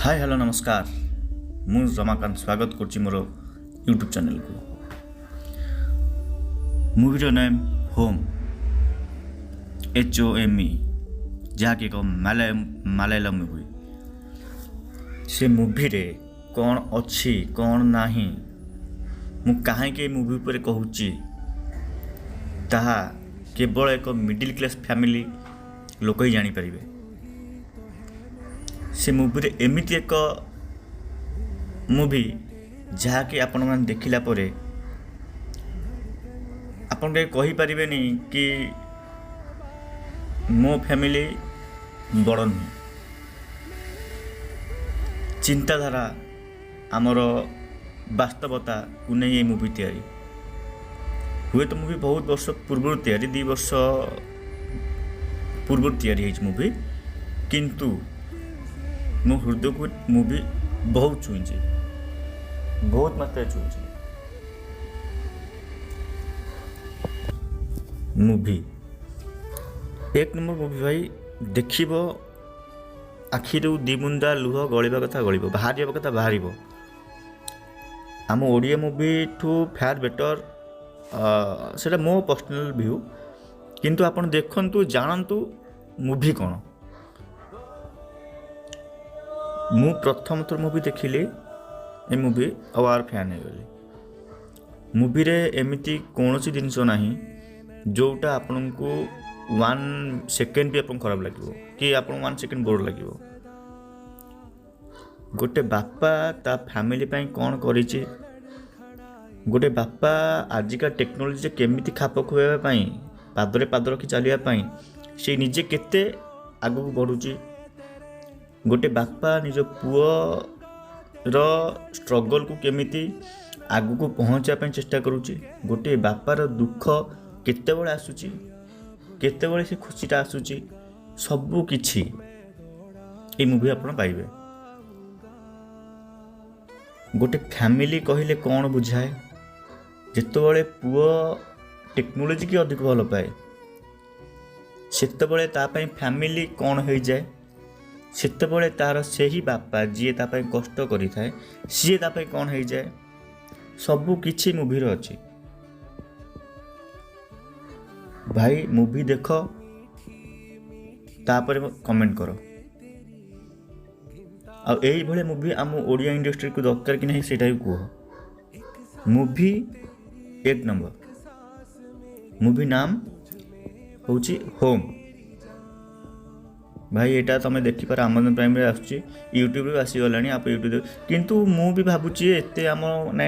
Hi hello नमस्कार मु रमाकांत स्वागत करछि मोर यूट्यूब चैनल को। मूवीर नेम होम HOME जहाँकि एक मालयालम मूवी। से मूवी रे कौन अच्छी कौन नाही मु कहीं मूवी पर कहूँ ताहा केवल एक मिडिल क्लास फैमिली लोक ही जानीपर। से मूवी रे एमिति एक मूवी जहाँकि आपण मैंने देखिला परे आपण के कहि परिबेनी कि मो फैमिली बड़ नुहे। चिंताधारा आमर वास्तवता को नहीं ये मूवी तैयारी हुए तो मूवी बहुत वर्ष पूर्व तैयारी 2 वर्ष पूर्व तैयारी मूवी किंतु मो हृदय को मूवी बहुत छुई बहुत मात्रा छुई। मूवी एक नंबर मूवी भाई देखिब आखिरू दिमुंदा लुह गलिबा कथा गलिब बाहर कथा बाहर। आम ओडिया मूवी ठू फैर बेटर सेटा मो पर्सनल व्यू किंतु आपण देखंतु जानंतु मूवी कौन। मु प्रथम थर मूवी देखिली ए मूवी आवार फैन हो गली। मूवी रे एमिति कौन सी जिनस नाही जोटा आपन को 1 सेकेंड भी आपन खराब लगे कि आपन 1 सेकेंड बोर लगे। गोटे बापा ता फैमिली पाई कौन करिछि, गोटे बापा आजिका टेक्नोलोजी केमिति खाप खुआबा पाई पादरे पाद रखी चलिया पाई से निजे केते आगु बढ़ुछि। गोटे बापा निज पुओ रो स्ट्रगल को केमिति आगु को पहुँचा चेष्टा करुछि। गोटे बापार दुख केतेबेले आसुछि केतेबेले से खुशीटा आसुछि सबु किछि ए मूवी आपण पाइबे। गोटे फैमिली कहले कौन बुझाए जेतेबेले पुओ टेक्नोलोजी की अधिक भल पाए सेतेबेले ता पई फैमिली कौन हो जाए। सेतेबेले तार सही बापा जी तापाई कष्ट करि थाए सी तापाई कौन हो जाए सबु किछि मूवी रो अछि। भाई मूवी देख तापर कमेंट करो आ एई भले मूवी आम ओडिया इंडस्ट्री को दरकार कि नहीं सेटा भी कह। मूवी एक नंबर मूवी नाम होची होम। भाई एटा तुम देखिपार अमेजन प्राइम रे आसुची यूट्यूब रे आसी गलानी आप यूट्यूब किंतु मु भी भाबुची एते आम माने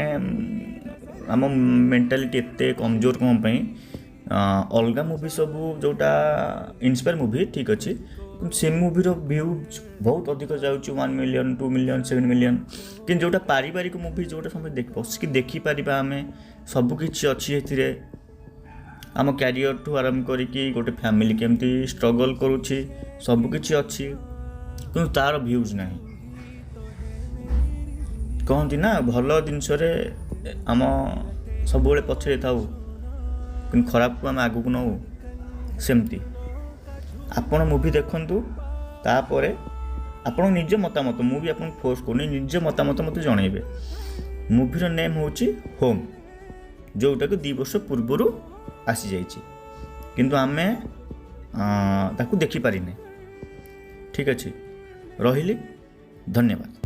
आम मेंटालिटी एते कमजोर कम पई अलगा मूवी सब जोटा इंस्पायर मूवी ठीक अच्छे से मूवी रो व्यूज बहुत अधिक जाउची 1 मिलियन 2 मिलियन 7 मिलियन कि जोटा पारिवारिक मूवी जोटा समय बसिक देखी पारिबा आमे सब किछि अछि एथिरे। आम क्यारियर ठू आरंभ करिकी गोटे फैमिली केमती स्ट्रगल करुछि सब किछि अछि किंतु तार व्यूज नहीं। कहती ना भल जिनस आम सब पछरे थाउ कि खराब को आम आगु को नौ सेमती आपण मूवी देखंतु तापरे आपण निज मतामत मु भी आपन फोर्स करनी निज मतामत मते जणैबे। मूवीर नेम होची होम जोटा को 2 वर्ष पूर्वरु आसी जाइए किंतु आमे ताकू देखी पारिने। ठीक अच्छे रहिली धन्यवाद।